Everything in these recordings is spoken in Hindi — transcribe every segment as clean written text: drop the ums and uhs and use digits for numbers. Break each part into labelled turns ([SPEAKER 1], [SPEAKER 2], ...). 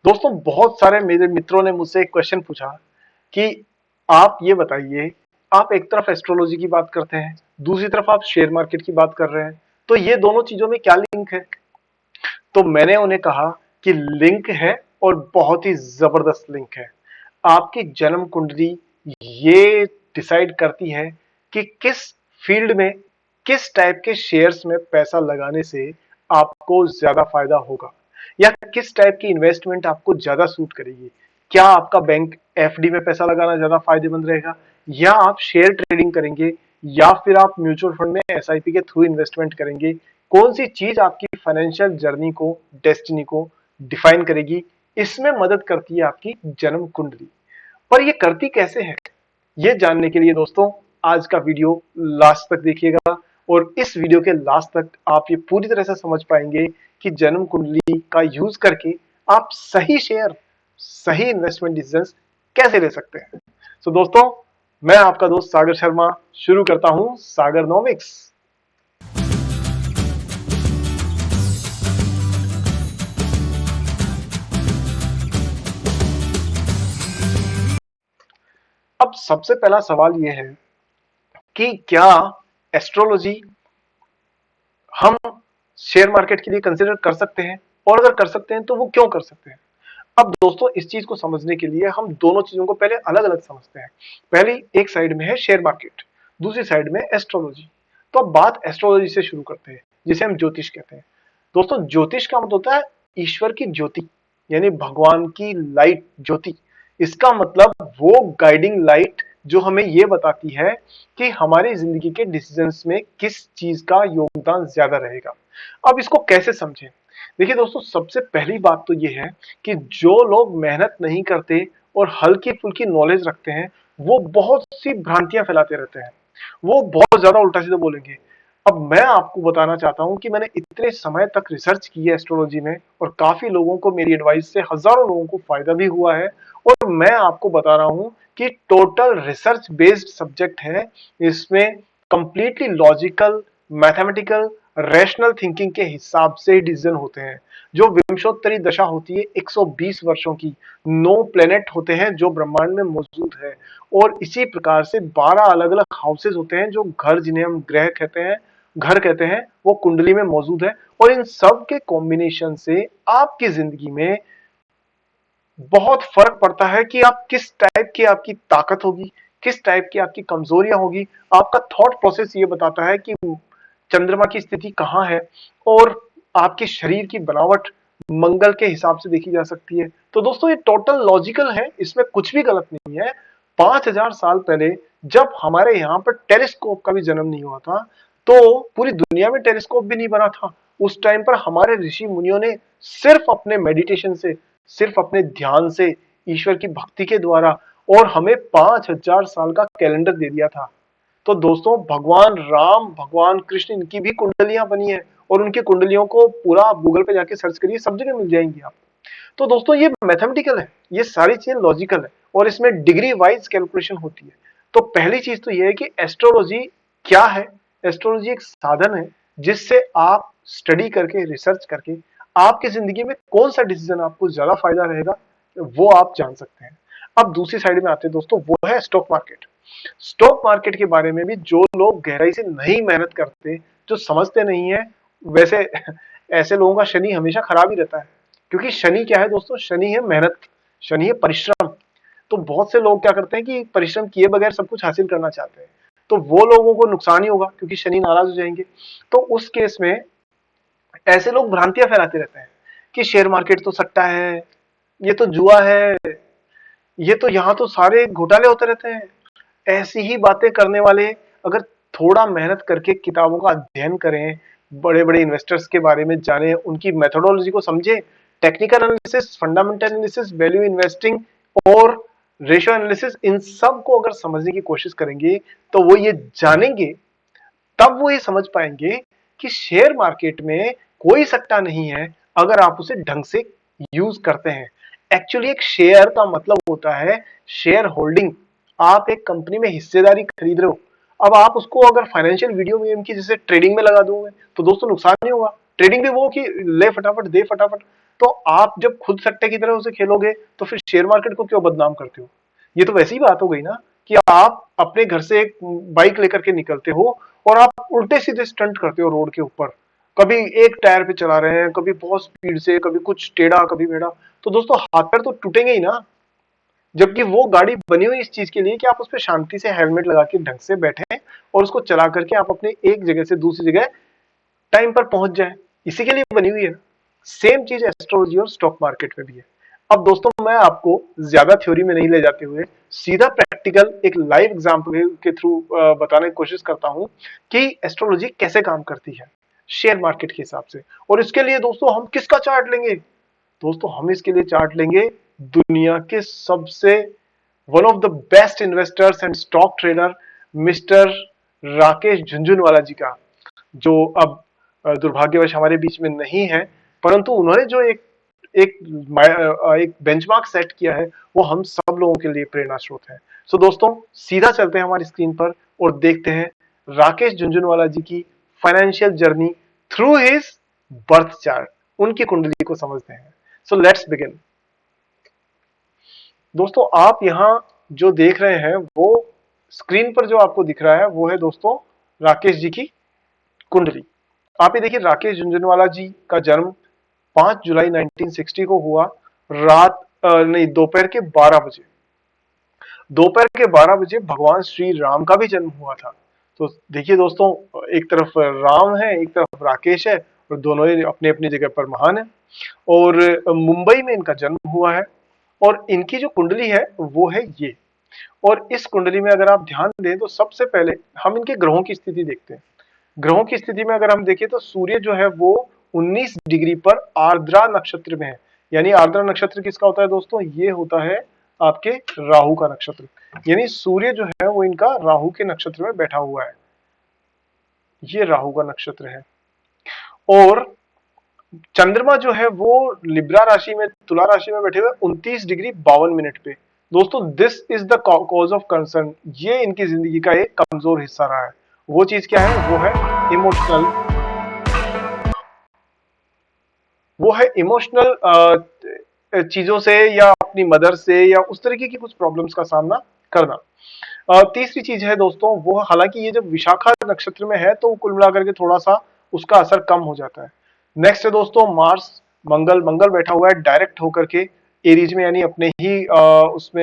[SPEAKER 1] दोस्तों बहुत सारे मेरे मित्रों ने मुझसे एक क्वेश्चन पूछा कि आप ये बताइए, आप एक तरफ एस्ट्रोलॉजी की बात करते हैं, दूसरी तरफ आप शेयर मार्केट की बात कर रहे हैं, तो ये दोनों चीजों में क्या लिंक है? तो मैंने उन्हें कहा कि लिंक है और बहुत ही जबरदस्त लिंक है। आपकी जन्म कुंडली ये डिसाइड करती है कि किस फील्ड में, किस टाइप के शेयर्स में पैसा लगाने से आपको ज्यादा फायदा होगा या किस टाइप की इन्वेस्टमेंट आपको ज्यादा सूट करेगी। क्या आपका बैंक एफडी में पैसा लगाना ज्यादा फायदेमंद रहेगा, या आप शेयर ट्रेडिंग करेंगे, या फिर आप म्यूचुअल फंड में एसआईपी के थ्रू इन्वेस्टमेंट करेंगे। कौन सी चीज आपकी फाइनेंशियल जर्नी को, डेस्टिनी को डिफाइन करेगी, इसमें मदद करती है आपकी जन्म कुंडली। पर ये करती कैसे है, ये जानने के लिए दोस्तों आज का वीडियो लास्ट तक देखिएगा। और इस वीडियो के लास्ट तक आप ये पूरी तरह से समझ पाएंगे कि जन्म कुंडली का यूज करके आप सही शेयर, सही इन्वेस्टमेंट डिसीजंस कैसे ले सकते हैं। सो दोस्तों, मैं आपका दोस्त सागर शर्मा शुरू करता हूं सागर नॉमिक्स। अब सबसे पहला सवाल यह है कि क्या एस्ट्रोलॉजी हम शेयर मार्केट के लिए कंसिडर कर सकते हैं, और अगर कर सकते हैं तो वो क्यों कर सकते हैं। अब दोस्तों इस चीज को समझने के लिए हम दोनों चीजों को पहले अलग अलग समझते हैं। पहली एक साइड में है शेयर मार्केट, दूसरी साइड में एस्ट्रोलॉजी। तो अब बात एस्ट्रोलॉजी से शुरू करते हैं, जिसे हम ज्योतिष कहते हैं। दोस्तों ज्योतिष का मतलब होता है ईश्वर की ज्योति, यानी भगवान की लाइट, ज्योति। इसका मतलब वो गाइडिंग लाइट जो हमें ये बताती है कि हमारी जिंदगी के डिसीजंस में किस चीज का योगदान ज्यादा रहेगा। अब इसको कैसे समझें? देखिए दोस्तों, सबसे पहली बात तो ये है कि जो लोग मेहनत नहीं करते और हल्की फुल्की नॉलेज रखते हैं, वो बहुत सी भ्रांतियां फैलाते रहते हैं, वो बहुत ज्यादा उल्टा सीधा बोलेंगे। अब मैं आपको बताना चाहता हूं कि मैंने इतने समय तक रिसर्च की है एस्ट्रोलॉजी में, और काफी लोगों को मेरी एडवाइस से हजारों लोगों को फायदा भी हुआ है। और मैं आपको बता रहा हूं कि टोटल रिसर्च बेस्ड सब्जेक्ट है। इसमें completely logical, mathematical, rational thinking के हिसाब से डिसीजन होते हैं। जो विंशोत्तरी दशा होती है 120 वर्षों की, 9 प्लेनेट होते हैं जो ब्रह्मांड में मौजूद है, और इसी प्रकार से 12 अलग अलग हाउसेस होते हैं, जो घर जिन्हें हम ग्रह कहते हैं, घर कहते हैं, वो कुंडली में मौजूद है। और इन सब के कॉम्बिनेशन से आपकी जिंदगी में बहुत फर्क पड़ता है कि आप किस टाइप की आपकी ताकत होगी, किस टाइप की आपकी कमजोरियां होगी। आपका थॉट प्रोसेस ये बताता है कि चंद्रमा की स्थिति कहां है, और आपके शरीर की बनावट मंगल के हिसाब से देखी जा सकती है। तो दोस्तों ये टोटल लॉजिकल है, इसमें कुछ भी गलत नहीं है। 5000 साल पहले जब हमारे यहाँ पर टेलीस्कोप का भी जन्म नहीं हुआ था, तो पूरी दुनिया में टेलीस्कोप भी नहीं बना था। उस टाइम पर हमारे ऋषि मुनियों ने सिर्फ अपने मेडिटेशन से, सिर्फ अपने ध्यान से, ईश्वर की भक्ति के द्वारा, और हमें 5000 साल का कैलेंडर दे दिया था। तो दोस्तों भगवान राम, भगवान कृष्ण, इनकी भी कुंडलियां बनी है, और उनकी कुंडलियों को पूरा आप गूगल पे जाके सर्च करिए, सब जगह मिल जाएंगी आप। तो दोस्तों ये मैथमेटिकल है, ये सारी चीजें लॉजिकल है, और इसमें डिग्री वाइज कैलकुलेशन होती है। तो पहली चीज तो ये है कि एस्ट्रोलॉजी क्या है। एस्ट्रोलॉजी एक साधन है जिससे आप स्टडी करके, रिसर्च करके आपकी जिंदगी में कौन सा डिसीजन आपको ज्यादा फायदा रहेगा, वो आप जान सकते हैं। अब दूसरी साइड में आते हैं दोस्तों, वो है स्टॉक मार्केट। स्टॉक मार्केट के बारे में भी जो लोग गहराई से नहीं मेहनत करते, जो समझते नहीं है, वैसे ऐसे लोगों का शनि हमेशा खराब ही रहता है। क्योंकि शनि क्या है दोस्तों? शनि है मेहनत, शनि है परिश्रम। तो बहुत से लोग क्या करते हैं कि परिश्रम किए बगैर सब कुछ हासिल करना चाहते हैं, तो वो लोगों को नुकसान ही होगा, क्योंकि शनि नाराज हो जाएंगे। तो उस केस में ऐसे लोग भ्रांतियां फैलाते रहते हैं कि शेयर मार्केट तो सट्टा है, ये तो जुआ है, ये तो यहाँ तो सारे घोटाले होते रहते हैं। ऐसी ही बातें करने वाले अगर थोड़ा मेहनत करके किताबों का अध्ययन करें, बड़े बड़े इन्वेस्टर्स के बारे में जानें, उनकी मेथोडोलॉजी को समझें, technical analysis, fundamental analysis, value investing और रेशियो एनालिसिस, इन सब को अगर समझने की कोशिश करेंगे, तो वो ये जानेंगे, तब वो ये समझ पाएंगे कि शेयर मार्केट में कोई सट्टा नहीं है, अगर आप उसे ढंग से यूज करते हैं। एक्चुअली एक शेयर का मतलब होता है शेयर होल्डिंग। आप एक कंपनी में हिस्सेदारी खरीद रहे हो। अब आप उसको अगर फाइनेंशियल वीडियो गेम की जैसे ट्रेडिंग में लगा दोगे, तो दोस्तों नुकसान नहीं होगा। ट्रेडिंग भी वो कि ले फटाफट दे फटाफट, तो आप जब खुद सट्टे की तरह उसे खेलोगे तो फिर शेयर मार्केट को क्यों बदनाम करते हो? ये तो वैसी ही बात हो गई ना कि आप अपने घर से एक बाइक लेकर के निकलते हो और आप उल्टे सीधे स्टंट करते हो रोड के ऊपर, कभी एक टायर पे चला रहे हैं, कभी बहुत स्पीड से, कभी कुछ टेढ़ा कभी मेढ़ा। तो दोस्तों हाथ पैर तो टूटेंगे ही ना, जबकि वो गाड़ी बनी हुई इस चीज के लिए कि आप उस पर शांति से हेलमेट लगा के ढंग से बैठे और उसको चला करके आप अपने एक जगह से दूसरी जगह टाइम पर पहुंच जाए, इसी के लिए बनी हुई है। सेम चीज एस्ट्रोलॉजी और स्टॉक मार्केट में भी है। अब दोस्तों मैं आपको ज्यादा थ्योरी में नहीं ले जाते हुए सीधा प्रैक्टिकल एक लाइव एग्जांपल के थ्रू बताने की कोशिश करता हूं कि एस्ट्रोलॉजी कैसे काम करती है शेयर मार्केट के हिसाब से। और इसके लिए दोस्तों हम किसका चार्ट लेंगे? दोस्तों हम इसके लिए चार्ट लेंगे दुनिया के सबसे one of the best investors and stock trader mister Rakesh Jhunjhunwala ji का, जो अब दुर्भाग्यवश हमारे बीच में नहीं है, परंतु उन्होंने जो एक एक बेंचमार्क सेट किया है वो हम सब लोगों के लिए प्रेरणा स्रोत है। सो दोस्तों सीधा चलते हैं हमारी स्क्रीन पर और देखते हैं राकेश झुंझुनवाला जी की financial journey through his birth chart, उनकी कुंडली को समझते हैं। So let's begin. दोस्तों आप यहाँ जो देख रहे हैं वो स्क्रीन पर जो आपको दिख रहा है वो है दोस्तों राकेश जी की कुंडली। आप ये देखिए राकेश झुंझुनवाला जी का जन्म 5 जुलाई 1960 को हुआ, रात नहीं दोपहर के 12 बजे। दोपहर के 12 बजे भगवान श्री राम का भी जन्म हुआ था। तो देखिए दोस्तों एक तरफ राम है एक तरफ राकेश है और दोनों ही अपनी अपनी जगह पर महान है। और मुंबई में इनका जन्म हुआ है और इनकी जो कुंडली है वो है ये। और इस कुंडली में अगर आप ध्यान दें तो सबसे पहले हम इनके ग्रहों की स्थिति देखते हैं। ग्रहों की स्थिति में अगर हम देखें तो सूर्य जो है वो 19 डिग्री पर आर्द्रा नक्षत्र में है। यानी आर्द्रा नक्षत्र किसका होता है दोस्तों? ये होता है आपके राहु का नक्षत्र। यानी सूर्य जो है वो इनका राहु के नक्षत्र में बैठा हुआ है, ये राहु का नक्षत्र है। और चंद्रमा जो है वो लिब्रा राशि में तुला राशि में बैठे हुए 29 डिग्री 52 मिनट पे। दोस्तों this is the cause of concern, ये इनकी जिंदगी का एक कमजोर हिस्सा रहा है। वो चीज क्या है? वो है इमोशनल, वो है इमोशनल चीजों से या अपनी मदर से या उस तरीके की कुछ प्रॉब्लम्स का सामना करना। तीसरी चीज है दोस्तों वो, हालांकि ये जब विशाखा नक्षत्र में है तो कुल मिलाकर के थोड़ा सा उसका असर कम हो जाता है। नेक्स्ट है दोस्तों मार्स, मंगल। मंगल बैठा हुआ है डायरेक्ट होकर के एरीज में, यानी अपने ही उसमें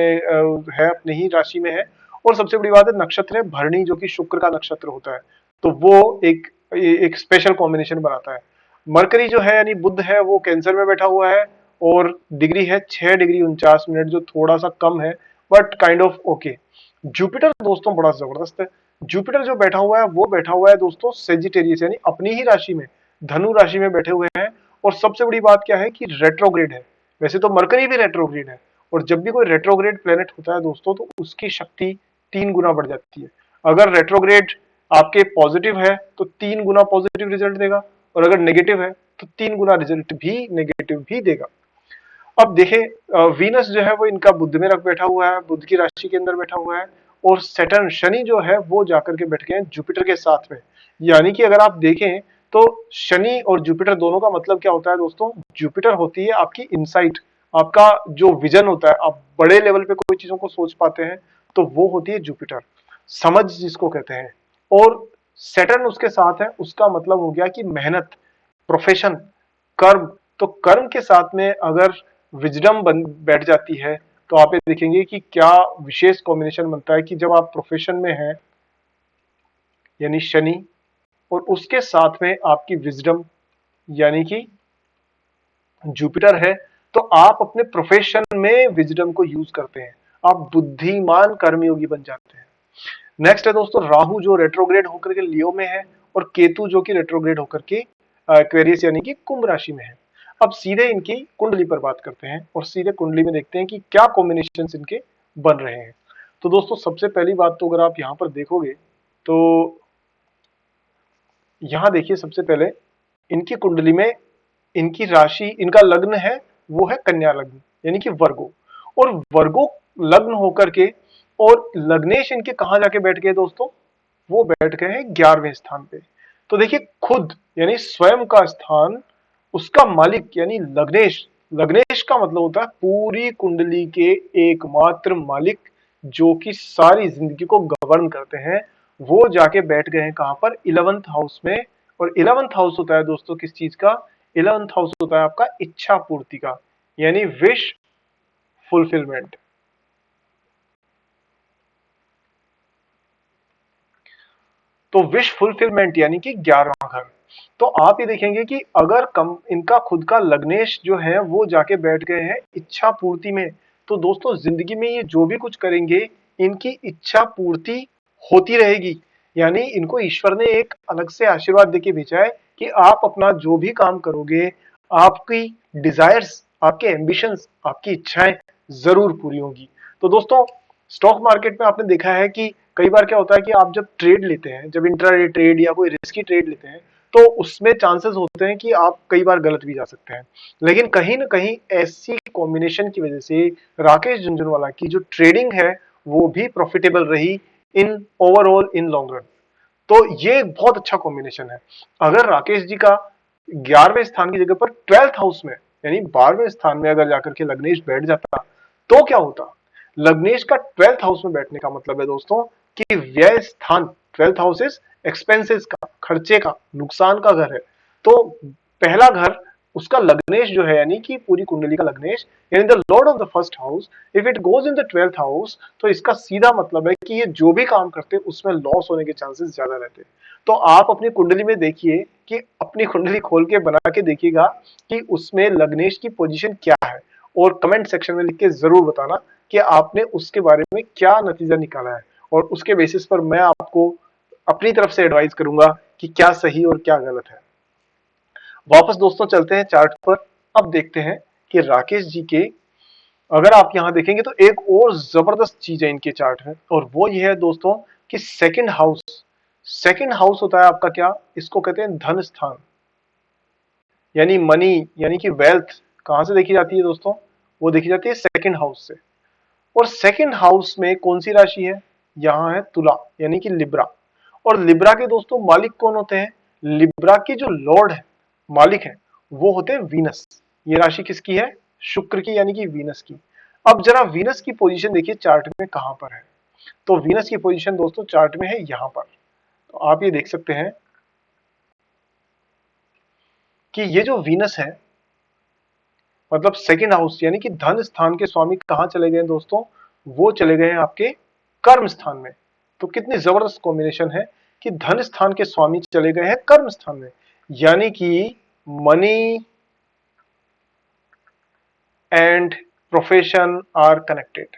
[SPEAKER 1] है, अपने ही राशि में है। और सबसे बड़ी बात है नक्षत्र है भरणी, जो कि शुक्र का नक्षत्र होता है, तो वो एक स्पेशल कॉम्बिनेशन बनाता है। मरकरी जो है यानी बुध है वो कैंसर में बैठा हुआ है और डिग्री है 6 डिग्री 49 मिनट, जो थोड़ा सा कम है but kind of okay. Jupiter दोस्तों बड़ा जबरदस्त है। जुपिटर जो बैठा हुआ है वो बैठा हुआ है दोस्तों सेजिटेरियस, यानी अपनी ही राशि में धनु राशि में बैठे हुए हैं। और सबसे बड़ी बात क्या है कि रेट्रोग्रेड है। वैसे तो मरकरी भी रेट्रोग्रेड है, और जब भी कोई रेट्रोग्रेड प्लेनेट होता है दोस्तों तो उसकी शक्ति 3 गुना बढ़ जाती है। अगर रेट्रोग्रेड आपके पॉजिटिव है तो 3 गुना पॉजिटिव रिजल्ट देगा, और अगर नेगेटिव है तो 3 गुना रिजल्ट भी नेगेटिव भी देगा। अब देखें वीनस जो है वो इनका बुध में रख बैठा हुआ है, बुध की राशि के अंदर बैठा हुआ है। और सैटर्न शनि जो है वो जाकर के बैठ गए हैं जुपिटर के साथ में। यानी कि अगर आप देखें तो शनि और जुपिटर दोनों का मतलब क्या होता है दोस्तों? जुपिटर होती है आपकी इनसाइट, आपका जो विजन होता है, आप बड़े लेवल पे कोई चीजों को सोच पाते हैं तो वो होती है जुपिटर, समझ जिसको कहते हैं। और सैटर्न उसके साथ है, उसका मतलब हो गया कि मेहनत, प्रोफेशन, कर्म। तो कर्म के साथ में अगर विजडम बैठ जाती है तो आप ये देखेंगे कि क्या विशेष कॉम्बिनेशन बनता है कि जब आप प्रोफेशन में हैं यानी शनि, और उसके साथ में आपकी विजडम यानी कि जुपिटर है, तो आप अपने प्रोफेशन में विजडम को यूज करते हैं, आप बुद्धिमान कर्मयोगी बन जाते हैं। नेक्स्ट है दोस्तों राहु, जो रेट्रोग्रेड होकर के लियो में है, और केतु जो कि रेट्रोग्रेड होकर के एक्वेरियस यानी कि कुंभ राशि में है। अब सीधे इनकी कुंडली पर बात करते हैं और सीधे कुंडली में देखते हैं कि क्या कॉम्बिनेशंस इनके बन रहे हैं। तो दोस्तों सबसे पहली बात तो अगर आप यहां पर देखोगे तो यहां देखिए सबसे पहले इनकी कुंडली में इनकी राशि, इनका लग्न है वो है कन्या लग्न यानी कि वर्गो। और वर्गो लग्न होकर के और लग्नेश इनके कहां जाके बैठ गए दोस्तों? वो बैठ गए हैं 11वें स्थान पे। तो देखिए खुद यानी स्वयं का स्थान उसका मालिक यानी लग्नेश लग्नेश का मतलब होता है पूरी कुंडली के एकमात्र मालिक, जो कि सारी जिंदगी को गवर्न करते हैं। वो जाके बैठ गए हैं कहां पर? 11th हाउस में। और 11th हाउस होता है दोस्तों किस चीज का? 11th हाउस होता है आपका इच्छा पूर्ति का, यानी विश फुलफिलमेंट। तो विश फुलफिलमेंट यानी कि 11वां घर। तो आप ये देखेंगे कि अगर कम इनका खुद का लग्नेश जो है वो जाके बैठ गए हैं इच्छा पूर्ति में, तो दोस्तों जिंदगी में ये जो भी कुछ करेंगे इनकी इच्छा पूर्ति होती रहेगी। यानी इनको ईश्वर ने एक अलग से आशीर्वाद देके भेजा है कि आप अपना जो भी काम करोगे, आपकी डिजायर्स, आपके एम्बिशंस, आपकी इच्छाएं जरूर पूरी होंगी। तो दोस्तों स्टॉक मार्केट में आपने देखा है कि कई बार क्या होता है कि आप जब ट्रेड लेते हैं, जब इंट्राडे ट्रेड या कोई रिस्की ट्रेड लेते हैं, तो उसमें चांसेस होते हैं कि आप कई बार गलत भी जा सकते हैं। लेकिन कहीं ना कहीं ऐसी कॉम्बिनेशन की वजह से राकेश झुंझुनवाला की जो ट्रेडिंग है वो भी प्रॉफिटेबल रही in overall in long run. तो ये एक बहुत अच्छा कॉम्बिनेशन है। अगर राकेश जी का 11वें स्थान की जगह पर 12th हाउस में यानी 12वें स्थान में अगर जाकर के लग्नेश बैठ जाता, तो क्या होता? लग्नेश का 12th हाउस में बैठने का मतलब है दोस्तों कि व्यय स्थान, 12th हाउस इज एक्सपेंसेस का, खर्चे का, नुकसान का घर है। तो पहला घर उसका लग्नेश जो है यानी कि पूरी कुंडली का लग्नेश यानी the Lord of the first house, if it goes in the 12th house, तो इसका सीधा मतलब है कि ये जो भी काम करते हैं उसमें लॉस होने के चांसेस ज्यादा रहते हैं। तो आप अपनी कुंडली में देखिए कि अपनी कुंडली खोल के बना के देखिएगा कि उसमें लग्नेश की पोजीशन क्या है, और कमेंट सेक्शन में लिख के जरूर बताना कि आपने उसके बारे में क्या नतीजा निकाला है, और उसके बेसिस पर मैं आपको अपनी तरफ से एडवाइस करूंगा कि क्या सही और क्या गलत है। वापस दोस्तों चलते हैं चार्ट पर। अब देखते हैं कि राकेश जी के, अगर आप यहां देखेंगे तो एक और जबरदस्त चीज है इनके चार्ट में, और वो ये है दोस्तों कि सेकंड हाउस। सेकंड हाउस होता है आपका क्या? इसको कहते हैं धन स्थान, यानी मनी, यानी कि वेल्थ कहां से देखी जाती है दोस्तों? वो देखी जाती है सेकंड हाउस से। और सेकंड हाउस में कौन सी राशि है? यहां है तुला, यानी कि लिब्रा। और लिब्रा के दोस्तों मालिक कौन होते हैं? लिब्रा के जो लॉर्ड है, मालिक है, वो होते हैं वीनस। ये राशि किसकी है? शुक्र की, यानी कि वीनस की। अब जरा वीनस की पोजीशन देखिए चार्ट में कहां पर है। तो वीनस की पोजीशन दोस्तों चार्ट में है यहां पर। तो आप ये देख सकते हैं कि ये जो वीनस है, मतलब सेकंड हाउस यानी कि धन स्थान के स्वामी कहां चले गए दोस्तों? वो चले गए हैं आपके कर्म स्थान में। तो कितनी जबरदस्त कॉम्बिनेशन है कि धन स्थान के स्वामी चले गए हैं कर्म स्थान में, यानी कि money and profession are connected.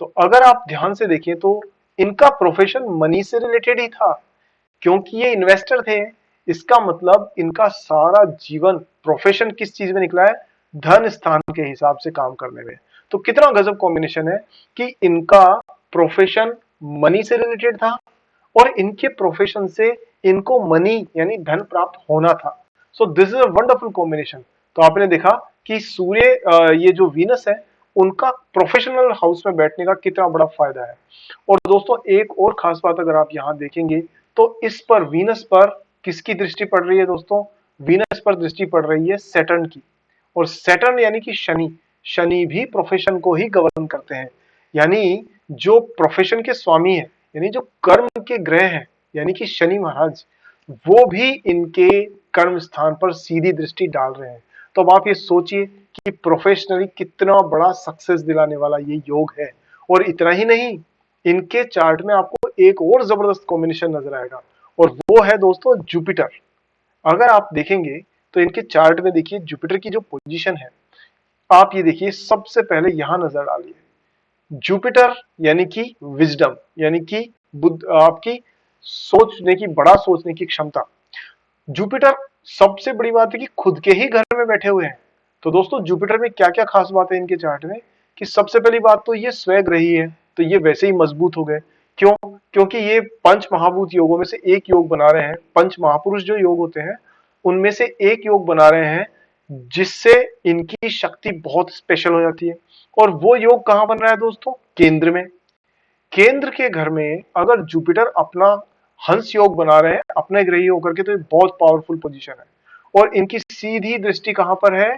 [SPEAKER 1] तो अगर आप ध्यान से देखें तो इनका प्रोफेशन मनी से रिलेटेड ही था, क्योंकि ये इन्वेस्टर थे। इसका मतलब इनका सारा जीवन प्रोफेशन किस चीज में निकला है? धन स्थान के हिसाब से काम करने में। तो कितना गजब कॉम्बिनेशन है कि इनका प्रोफेशन मनी से रिलेटेड था, और इनके प्रोफेशन से इनको मनी यानी धन प्राप्त होना था। So this is a wonderful combination. तो आपने देखा कि सूर्य, ये जो वीनस है, उनका प्रोफेशनल हाउस में बैठने का कितना बड़ा फायदा है। और दोस्तों एक और खास बात अगर आप यहां देखेंगे तो इस पर, वीनस पर किसकी दृष्टि पड़ रही है दोस्तों? वीनस पर दृष्टि पड़ रही है सैटर्न की। और सैटर्न यानी कि शनि, शनि भी प्रोफेशन को ही गवर्न करते हैं। यानी जो प्रोफेशन के स्वामी है, यानी जो कर्म के ग्रह हैं, यानी कि शनि महाराज, वो भी इनके कर्म स्थान पर सीधी दृष्टि डाल रहे हैं। तो अब आप ये सोचिए कि प्रोफेशनली कितना बड़ा सक्सेस दिलाने वाला ये योग है। और इतना ही नहीं, इनके चार्ट में आपको एक और जबरदस्त कॉम्बिनेशन नजर आएगा, और वो है दोस्तों जुपिटर। अगर आप देखेंगे तो इनके चार्ट में देखिए जुपिटर की जो पोजीशन है, आप ये देखिए सबसे पहले यहां नजर डालिए। जुपिटर यानी कि विजडम, यानी कि बुद्ध, आपकी सोचने की, बड़ा सोचने की क्षमता। जुपिटर, सबसे बड़ी बात है कि खुद के ही घर में बैठे हुए हैं। तो दोस्तों जुपिटर में क्या क्या खास बात है इनके चार्ट में, कि सबसे पहली बात तो ये स्वग्रही है, तो ये वैसे ही मजबूत हो गए। क्यों? क्योंकि ये पंच महाभूत योगों में से एक योग बना रहे हैं। पंच महापुरुष जो योग होते हैं उनमें से एक योग बना रहे हैं, जिससे इनकी शक्ति बहुत स्पेशल हो जाती है। और वो योग कहां बन रहा है दोस्तों? केंद्र में। केंद्र के घर में अगर जुपिटर अपना हंस योग बना रहे हैं अपने ग्रही होकर के, तो ये बहुत पावरफुल पोजीशन है। और इनकी सीधी दृष्टि कहां पर है?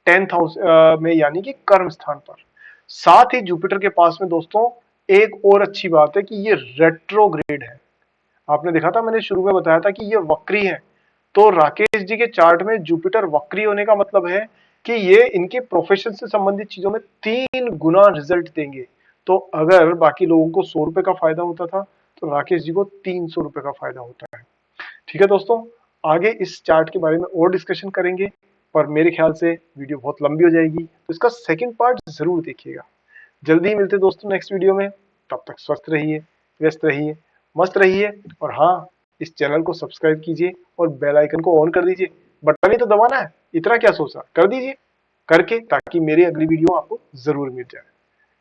[SPEAKER 1] 10th हाउस में, यानी कि कर्म स्थान पर। साथ ही जुपिटर के पास में दोस्तों एक और अच्छी बात है कि ये रेट्रोग्रेड है। आपने देखा था, मैंने शुरू में बताया था कि ये वक्री है। तो राकेश जी के चार्ट में जुपिटर वक्री होने का मतलब है कि ये इनके प्रोफेशन से संबंधित चीजों में 3 गुना रिजल्ट देंगे। तो अगर बाकी लोगों को 100 रुपए का फायदा होता था, तो राकेश जी को 300 रुपए का फायदा होता है। ठीक है दोस्तों, आगे इस चार्ट के बारे में और डिस्कशन करेंगे, पर मेरे ख्याल से वीडियो बहुत लंबी हो जाएगी, तो इसका सेकंड पार्ट जरूर देखिएगा। जल्दी ही मिलते हैं दोस्तों नेक्स्ट वीडियो में। तब तक स्वस्थ रहिए, व्यस्त रहिए, मस्त रहिए, और हाँ, इस चैनल को सब्सक्राइब कीजिए और बेल आइकन को ऑन कर दीजिए। बटन ही तो दबाना है, इतना क्या सोचा, कर दीजिए करके, ताकि मेरी अगली वीडियो आपको जरूर मिल जाए।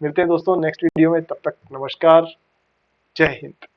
[SPEAKER 1] मिलते हैं दोस्तों नेक्स्ट वीडियो में, तब तक नमस्कार, जय हिंद।